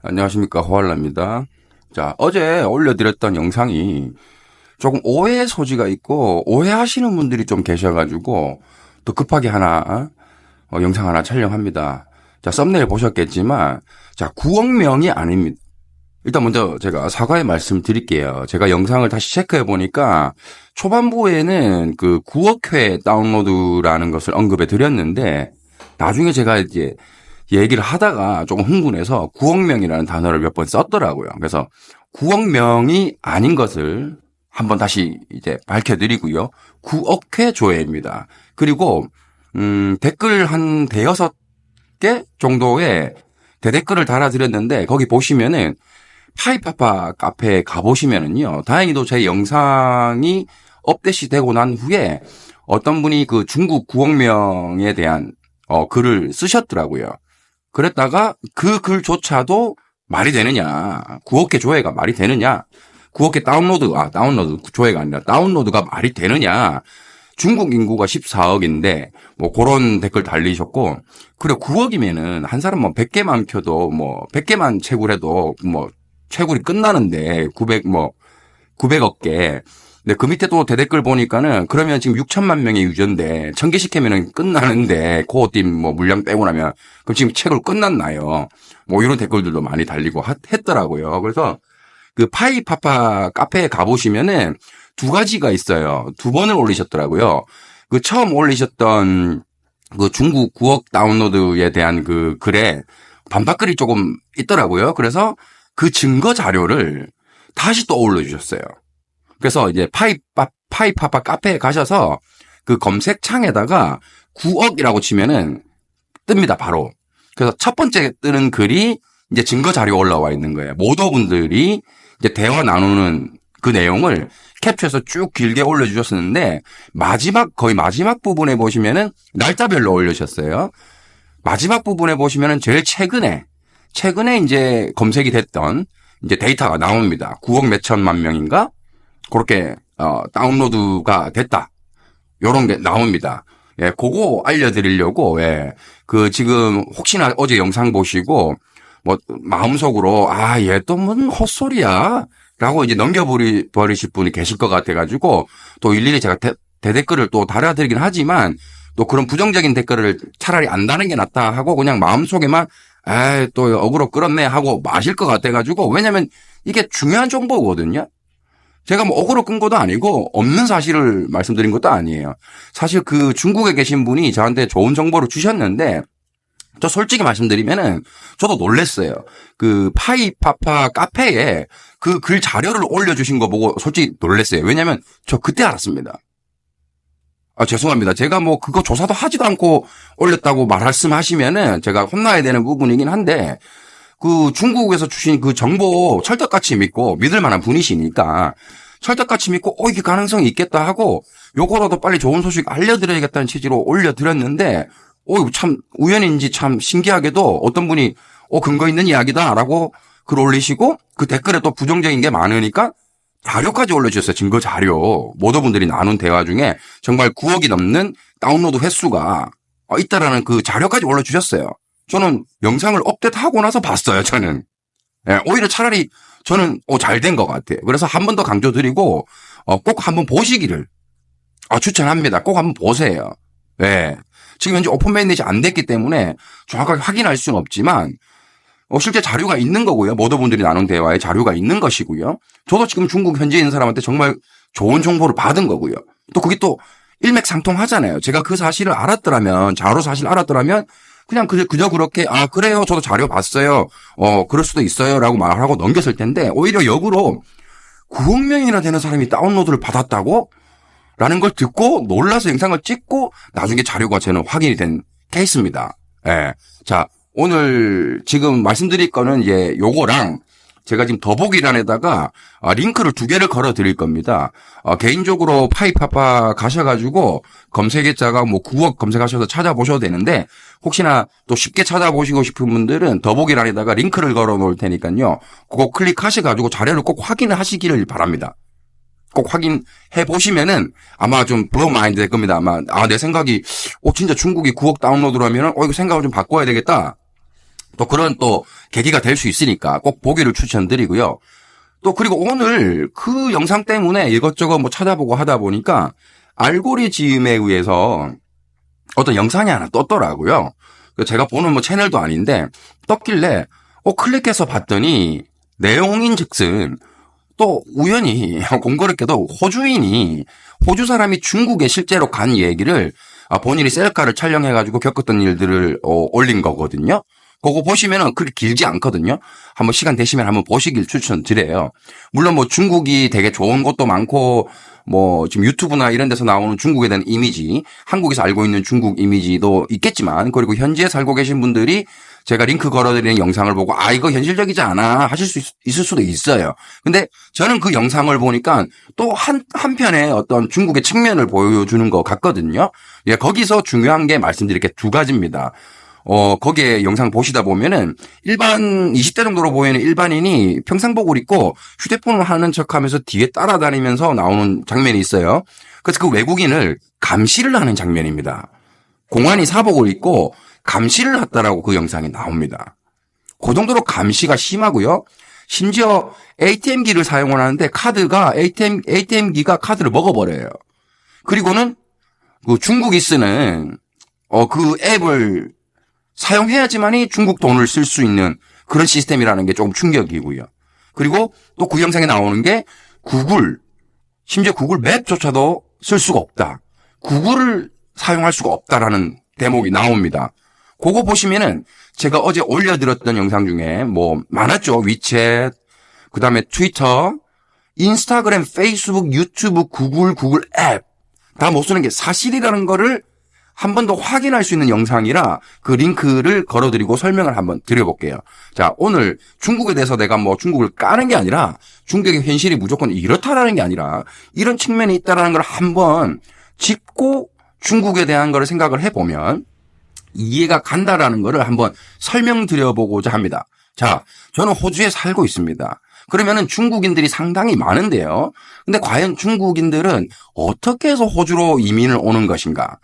안녕하십니까, 호알라입니다. 자, 어제 올려드렸던 영상이 조금 오해 소지가 있고 오해하시는 분들이 좀 계셔가지고 또 급하게 영상 하나 촬영합니다. 자, 썸네일 보셨겠지만, 자, 9억 명이 아닙니다. 일단 먼저 제가 사과의 말씀 드릴게요. 제가 영상을 다시 체크해 보니까 초반부에는 그 9억 회 다운로드라는 것을 언급해 드렸는데 나중에 제가 이제 얘기를 하다가 조금 흥분해서 9억 명이라는 단어를 몇 번 썼더라고요. 그래서 9억 명이 아닌 것을 한번 다시 이제 밝혀드리고요. 9억 회 조회입니다. 그리고 댓글 한 대여섯 개 정도의 대댓글을 달아드렸는데 거기 보시면은 파이파파 카페에 가보시면은요. 다행히도 제 영상이 업데이트 되고 난 후에 어떤 분이 그 중국 9억 명에 대한 글을 쓰셨더라고요. 그랬다가 그 글조차도 말이 되느냐. 9억 개 조회가 말이 되느냐. 9억 개 다운로드 조회가 아니라 다운로드가 말이 되느냐. 중국 인구가 14억인데 뭐 그런 댓글 달리셨고 그래 9억이면은 한 사람 뭐 100개만 켜도 뭐 100개만 채굴해도 뭐 채굴이 끝나는데 900억 개. 근데 그 밑에 또 대댓글 보니까는 그러면 지금 6천만 명의 유저인데 1000개 시키면은 끝나는데 코어팀 뭐 물량 빼고 나면 그럼 지금 채굴 끝났나요? 뭐 이런 댓글들도 많이 달리고 했더라고요. 그래서 그 파이파파 카페에 가보시면은 두 가지가 있어요. 두 번을 올리셨더라고요. 그 처음 올리셨던 그 중국 9억 다운로드에 대한 그 글에 반박글이 조금 있더라고요. 그래서 그 증거 자료를 다시 또 올려주셨어요. 그래서 이제 파이파파 카페에 가셔서 그 검색창에다가 9억이라고 치면은 뜹니다, 바로. 그래서 첫 번째 뜨는 글이 이제 증거 자료 올라와 있는 거예요. 모더분들이 이제 대화 나누는 그 내용을 캡처해서 쭉 길게 올려주셨었는데 거의 마지막 부분에 보시면은 날짜별로 올려주셨어요. 마지막 부분에 보시면은 제일 최근에 이제 검색이 됐던 이제 데이터가 나옵니다. 9억 몇천만 명인가? 그렇게 다운로드가 됐다. 요런 게 나옵니다. 예, 그거 알려드리려고 그 지금 혹시나 어제 영상 보시고 뭐 마음속으로 얘 또 뭔 헛소리야 라고 이제 넘겨버리실 분이 계실 것 같아가지고 또 일일이 제가 대댓글을 또 달아드리긴 하지만 또 그런 부정적인 댓글을 차라리 안 다는 게 낫다 하고 그냥 마음속에만 또 어그로 끌었네 하고 마실 것 같아가지고 왜냐면 이게 중요한 정보거든요. 제가 뭐 어그로 끈 것도 아니고 없는 사실을 말씀드린 것도 아니에요. 사실 그 중국에 계신 분이 저한테 좋은 정보를 주셨는데 저 솔직히 말씀드리면은 저도 놀랬어요. 그 파이파파 카페에 그 글 자료를 올려주신 거 보고 솔직히 놀랬어요. 왜냐면 저 그때 알았습니다. 죄송합니다. 제가 뭐 그거 조사도 하지도 않고 올렸다고 말씀하시면은 제가 혼나야 되는 부분이긴 한데 그 중국에서 주신 그 정보 철떡같이 믿고 믿을 만한 분이시니까 철떡같이 믿고 이게 가능성이 있겠다 하고 요거라도 빨리 좋은 소식 알려드려야겠다는 취지로 올려드렸는데 참 우연인지 참 신기하게도 어떤 분이 근거 있는 이야기다라고 글 올리시고 그 댓글에 또 부정적인 게 많으니까 자료까지 올려주셨어요. 증거 자료. 모든 분들이 나눈 대화 중에 정말 9억이 넘는 다운로드 횟수가 있다라는 그 자료까지 올려주셨어요. 저는 영상을 업데이트하고 나서 봤어요, 저는. 예, 오히려 차라리 저는 잘 된 것 같아요. 그래서 한 번 더 강조드리고 꼭 한번 보시기를 추천합니다. 꼭 한번 보세요. 예. 지금 현재 오픈 매니지 안 됐기 때문에 정확하게 확인할 수는 없지만 실제 자료가 있는 거고요. 모더분들이 나눈 대화에 자료가 있는 것이고요. 저도 지금 중국 현지에 있는 사람한테 정말 좋은 정보를 받은 거고요. 또 그게 또 일맥상통하잖아요. 제가 그 사실을 알았더라면 자료 사실 알았더라면 그냥 그저 그렇게 그래요. 저도 자료 봤어요. 그럴 수도 있어요라고 말하고 넘겼을 텐데 오히려 역으로 9억 명이나 되는 사람이 다운로드를 받았다고? 라는 걸 듣고 놀라서 영상을 찍고 나중에 자료가 저는 확인이 된 케이스입니다. 예. 자, 오늘 지금 말씀드릴 거는 이제 요거랑 제가 지금 더보기란에다가 링크를 2개를 걸어 드릴 겁니다. 개인적으로 파이파파 가셔가지고 검색했자가 뭐 9억 검색하셔서 찾아보셔도 되는데 혹시나 또 쉽게 찾아보시고 싶은 분들은 더보기란에다가 링크를 걸어 놓을 테니까요. 그거 클릭하셔가지고 자료를 꼭 확인을 하시기를 바랍니다. 꼭 확인해 보시면은 아마 좀 블로우 마인드 될 겁니다. 아마 내 생각이 진짜 중국이 9억 다운로드라면은 이거 생각을 좀 바꿔야 되겠다. 또 그런 또 계기가 될 수 있으니까 꼭 보기를 추천드리고요. 또 그리고 오늘 그 영상 때문에 이것저것 뭐 찾아보고 하다 보니까 알고리즘에 의해서 어떤 영상이 하나 떴더라고요. 제가 보는 뭐 채널도 아닌데 떴길래 클릭해서 봤더니 내용인즉슨 또 우연히 공교롭게도 호주 사람이 중국에 실제로 간 얘기를 본인이 셀카를 촬영해가지고 겪었던 일들을 올린 거거든요. 그거 보시면은 그렇게 길지 않거든요. 한번 시간 되시면 한번 보시길 추천드려요. 물론 뭐 중국이 되게 좋은 것도 많고 뭐 지금 유튜브나 이런 데서 나오는 중국에 대한 이미지, 한국에서 알고 있는 중국 이미지도 있겠지만, 그리고 현지에 살고 계신 분들이 제가 링크 걸어드리는 영상을 보고 이거 현실적이지 않아 하실 수 있을 수도 있어요. 근데 저는 그 영상을 보니까 또 한편의 어떤 중국의 측면을 보여주는 것 같거든요. 예, 거기서 중요한 게 말씀드릴 게 두 가지입니다. 거기에 영상 보시다 보면은 일반 20대 정도로 보이는 일반인이 평상복을 입고 휴대폰을 하는 척 하면서 뒤에 따라다니면서 나오는 장면이 있어요. 그래서 그 외국인을 감시를 하는 장면입니다. 공안이 사복을 입고 감시를 했다라고 그 영상이 나옵니다. 그 정도로 감시가 심하고요. 심지어 ATM기를 사용을 하는데 ATM기가 카드를 먹어버려요. 그리고는 그 중국이 쓰는 그 앱을 사용해야지만이 중국 돈을 쓸 수 있는 그런 시스템이라는 게 조금 충격이고요. 그리고 또 그 영상에 나오는 게 심지어 구글 맵조차도 쓸 수가 없다. 구글을 사용할 수가 없다라는 대목이 나옵니다. 그거 보시면은 제가 어제 올려드렸던 영상 중에 뭐 많았죠. 위챗, 그 다음에 트위터, 인스타그램, 페이스북, 유튜브, 구글 앱 다 못 쓰는 게 사실이라는 거를 한 번 더 확인할 수 있는 영상이라 그 링크를 걸어드리고 설명을 한번 드려볼게요. 자, 오늘 중국에 대해서 내가 뭐 중국을 까는 게 아니라 중국의 현실이 무조건 이렇다라는 게 아니라 이런 측면이 있다라는 걸 한번 짚고 중국에 대한 걸 생각을 해보면 이해가 간다라는 거를 한번 설명드려보고자 합니다. 자, 저는 호주에 살고 있습니다. 그러면은 중국인들이 상당히 많은데요. 근데 과연 중국인들은 어떻게 해서 호주로 이민을 오는 것인가?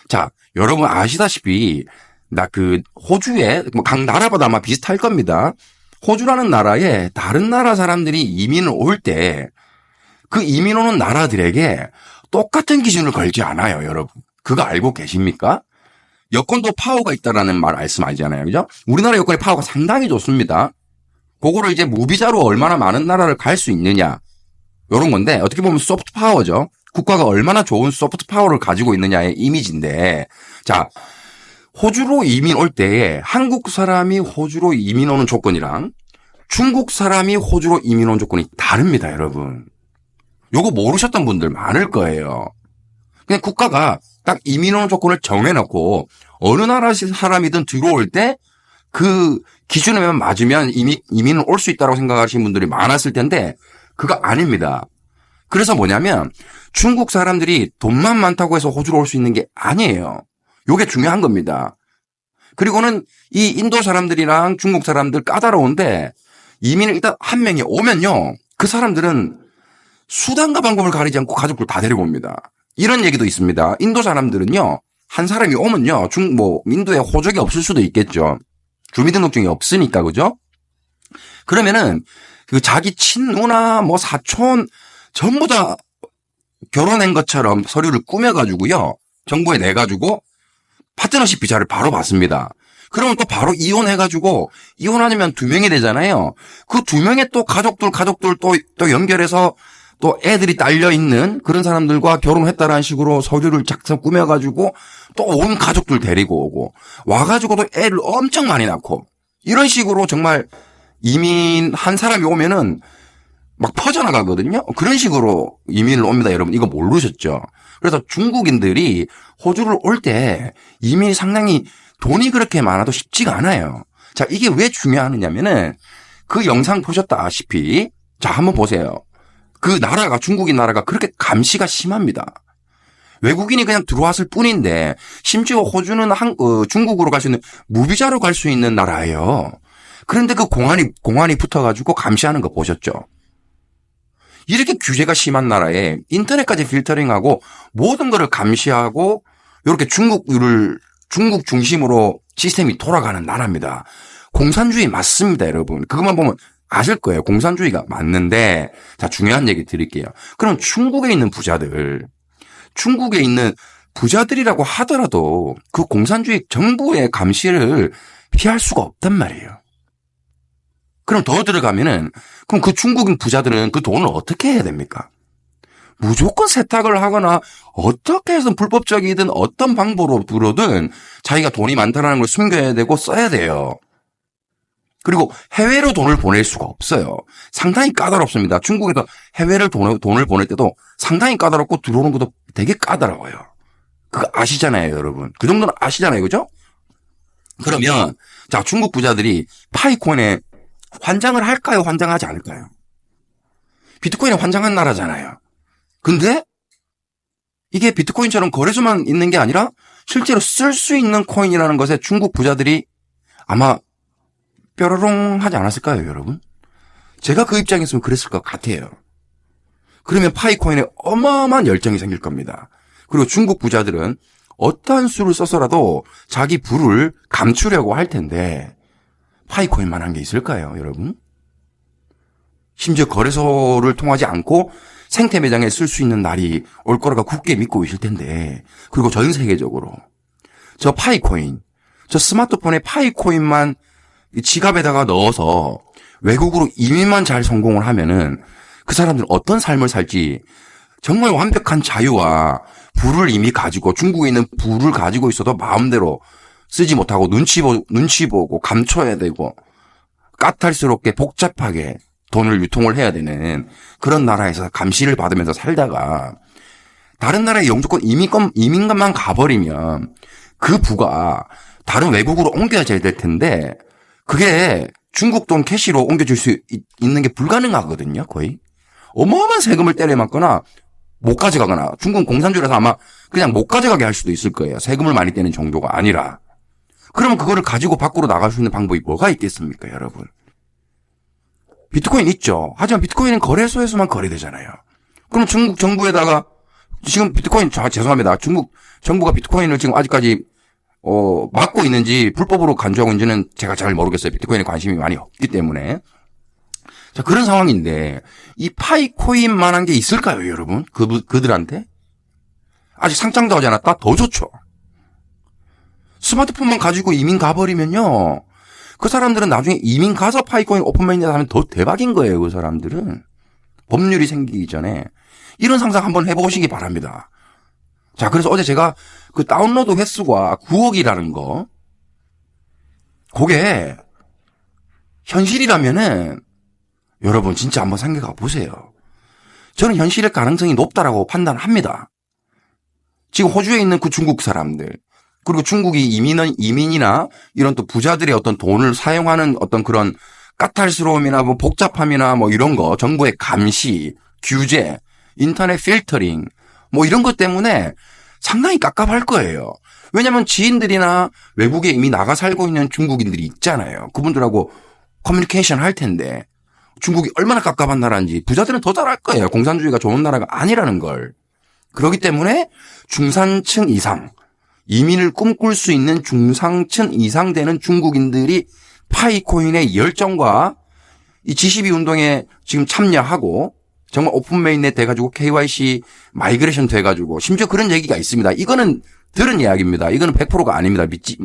자, 여러분 아시다시피, 호주에, 각 나라마다 아마 비슷할 겁니다. 호주라는 나라에 다른 나라 사람들이 이민을 올 때, 그 이민 오는 나라들에게 똑같은 기준을 걸지 않아요, 여러분. 그거 알고 계십니까? 여권도 파워가 있다라는 말씀 알잖아요, 그죠? 우리나라 여권의 파워가 상당히 좋습니다. 그거를 이제 무비자로 얼마나 많은 나라를 갈 수 있느냐, 요런 건데, 어떻게 보면 소프트 파워죠. 국가가 얼마나 좋은 소프트 파워를 가지고 있느냐의 이미지인데, 자, 호주로 이민 올 때에 한국 사람이 호주로 이민 오는 조건이랑 중국 사람이 호주로 이민 온 조건이 다릅니다, 여러분. 요거 모르셨던 분들 많을 거예요. 그냥 국가가 딱 이민 오는 조건을 정해놓고 어느 나라 사람이든 들어올 때 그 기준에만 맞으면 이민을 올 수 있다고 생각하시는 분들이 많았을 텐데 그거 아닙니다. 그래서 뭐냐면 중국 사람들이 돈만 많다고 해서 호주로 올 수 있는 게 아니에요. 요게 중요한 겁니다. 그리고는 이 인도 사람들이랑 중국 사람들 까다로운데 이민을 일단 한 명이 오면요. 그 사람들은 수단과 방법을 가리지 않고 가족들 다 데리고 옵니다. 이런 얘기도 있습니다. 인도 사람들은요. 한 사람이 오면요. 인도에 호적이 없을 수도 있겠죠. 주민등록증이 없으니까, 그죠? 그러면은 그 자기 친누나 사촌 전부 다 결혼한 것처럼 서류를 꾸며가지고요. 정부에 내가지고 파트너십 비자를 바로 받습니다. 그러면 또 바로 이혼해가지고 이혼하면 2명이 되잖아요. 그 2명의 또 가족들 또 연결해서 또 애들이 딸려있는 그런 사람들과 결혼했다라는 식으로 서류를 작성 꾸며가지고 또 온 가족들 데리고 오고 와가지고도 애를 엄청 많이 낳고 이런 식으로 정말 이민 한 사람이 오면은 막 퍼져나가거든요. 그런 식으로 이민을 옵니다. 여러분 이거 모르셨죠? 그래서 중국인들이 호주를 올 때 이민이 상당히 돈이 그렇게 많아도 쉽지가 않아요. 자, 이게 왜 중요하느냐면은 그 영상 보셨다시피 자, 한번 보세요. 그 나라가 중국인 나라가 그렇게 감시가 심합니다. 외국인이 그냥 들어왔을 뿐인데 심지어 호주는 중국으로 갈 수 있는 무비자로 갈 수 있는 나라예요. 그런데 그 공안이 붙어가지고 감시하는 거 보셨죠? 이렇게 규제가 심한 나라에 인터넷까지 필터링하고 모든 거를 감시하고 이렇게 중국 중심으로 시스템이 돌아가는 나라입니다. 공산주의 맞습니다, 여러분. 그것만 보면 아실 거예요. 공산주의가 맞는데, 자, 중요한 얘기 드릴게요. 그럼 중국에 있는 부자들이라고 하더라도 그 공산주의 정부의 감시를 피할 수가 없단 말이에요. 그럼 더 들어가면은, 그럼 그 중국인 부자들은 그 돈을 어떻게 해야 됩니까? 무조건 세탁을 하거나 어떻게 해서 불법적이든 어떤 방법으로든 자기가 돈이 많다는 걸 숨겨야 되고 써야 돼요. 그리고 해외로 돈을 보낼 수가 없어요. 상당히 까다롭습니다. 중국에서 해외를 돈을 보낼 때도 상당히 까다롭고 들어오는 것도 되게 까다로워요. 그거 아시잖아요, 여러분. 그 정도는 아시잖아요, 그죠? 그러면 자, 중국 부자들이 파이코인에 환장을 할까요? 환장하지 않을까요? 비트코인에 환장한 나라잖아요. 근데 이게 비트코인처럼 거래소만 있는 게 아니라 실제로 쓸 수 있는 코인이라는 것에 중국 부자들이 아마 뾰로롱 하지 않았을까요, 여러분? 제가 그 입장이었으면 그랬을 것 같아요. 그러면 파이코인에 어마어마한 열정이 생길 겁니다. 그리고 중국 부자들은 어떠한 수를 써서라도 자기 부를 감추려고 할 텐데 파이코인만 한 게 있을까요, 여러분? 심지어 거래소를 통하지 않고 생태 매장에 쓸 수 있는 날이 올 거라고 굳게 믿고 계실 텐데, 그리고 전 세계적으로 저 파이코인, 저 스마트폰에 파이코인만 지갑에다가 넣어서 외국으로 이민만 잘 성공을 하면은 그 사람들은 어떤 삶을 살지, 정말 완벽한 자유와 부를 이미 가지고 중국에 있는 부를 가지고 있어도 마음대로 쓰지 못하고 눈치 보고 감춰야 되고 까탈스럽게 복잡하게 돈을 유통을 해야 되는 그런 나라에서 감시를 받으면서 살다가 다른 나라에 영주권 이민만 가버리면 그 부가 다른 외국으로 옮겨져야 될 텐데 그게 중국 돈 캐시로 옮겨질 수 있는 게 불가능하거든요, 거의. 어마어마한 세금을 때려맞거나 못 가져가거나 중국 공산주의라서 아마 그냥 못 가져가게 할 수도 있을 거예요. 세금을 많이 떼는 정도가 아니라. 그러면 그거를 가지고 밖으로 나갈 수 있는 방법이 뭐가 있겠습니까, 여러분? 비트코인 있죠. 하지만 비트코인은 거래소에서만 거래되잖아요. 그럼 중국 정부에다가 지금 비트코인, 죄송합니다. 중국 정부가 비트코인을 지금 아직까지 막고 있는지 불법으로 간주하고 있는지는 제가 잘 모르겠어요. 비트코인에 관심이 많이 없기 때문에. 자, 그런 상황인데 이 파이코인만한 게 있을까요, 여러분? 그들한테? 아직 상장도 하지 않았다? 더 좋죠. 스마트폰만 가지고 이민 가버리면요. 그 사람들은 나중에 이민 가서 파이코인 오픈메인에서 하면 더 대박인 거예요, 그 사람들은. 법률이 생기기 전에. 이런 상상 한번 해보시기 바랍니다. 자, 그래서 어제 제가 그 다운로드 횟수가 9억이라는 거, 그게 현실이라면은 여러분 진짜 한번 생각해 보세요. 저는 현실의 가능성이 높다라고 판단합니다. 지금 호주에 있는 그 중국 사람들, 그리고 중국이 이민이나 이런 또 부자들의 어떤 돈을 사용하는 어떤 그런 까탈스러움이나 뭐 복잡함이나 뭐 이런 거, 정부의 감시, 규제, 인터넷 필터링, 뭐 이런 것 때문에 상당히 깝깝할 거예요. 왜냐하면 지인들이나 외국에 이미 나가 살고 있는 중국인들이 있잖아요. 그분들하고 커뮤니케이션 할 텐데 중국이 얼마나 깝깝한 나라인지 부자들은 더 잘할 거예요. 공산주의가 좋은 나라가 아니라는 걸. 그렇기 때문에 중산층 이상, 이민을 꿈꿀 수 있는 중상층 이상 되는 중국인들이 파이코인의 열정과 이 G12 운동에 지금 참여하고 정말 오픈메인넷 돼가지고 KYC 마이그레이션 돼가지고 심지어 그런 얘기가 있습니다. 이거는 들은 이야기입니다. 이거는 100%가 아닙니다.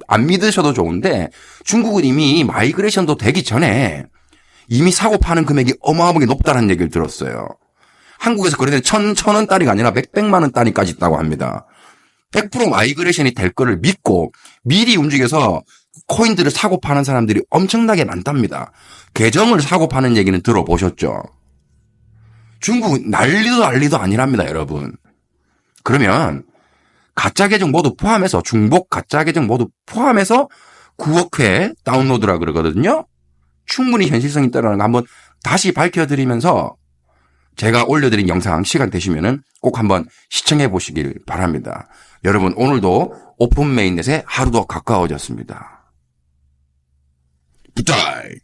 안 믿으셔도 좋은데 중국은 이미 마이그레이션도 되기 전에 이미 사고 파는 금액이 어마어마하게 높다는 얘기를 들었어요. 한국에서 그런데 1,000원 단위가 아니라 몇백만 원 단위까지 있다고 합니다. 100% 마이그레이션이 될 거를 믿고 미리 움직여서 코인들을 사고 파는 사람들이 엄청나게 많답니다. 계정을 사고 파는 얘기는 들어보셨죠? 중국은 난리도 아니랍니다, 여러분. 그러면 가짜 계정 모두 포함해서 중복 가짜 계정 모두 포함해서 9억 회 다운로드라 그러거든요. 충분히 현실성 있다는 거 한번 다시 밝혀드리면서 제가 올려드린 영상 시간 되시면은 꼭 한번 시청해 보시길 바랍니다. 여러분 오늘도 오픈메인넷에 하루도 가까워졌습니다. 굿바이.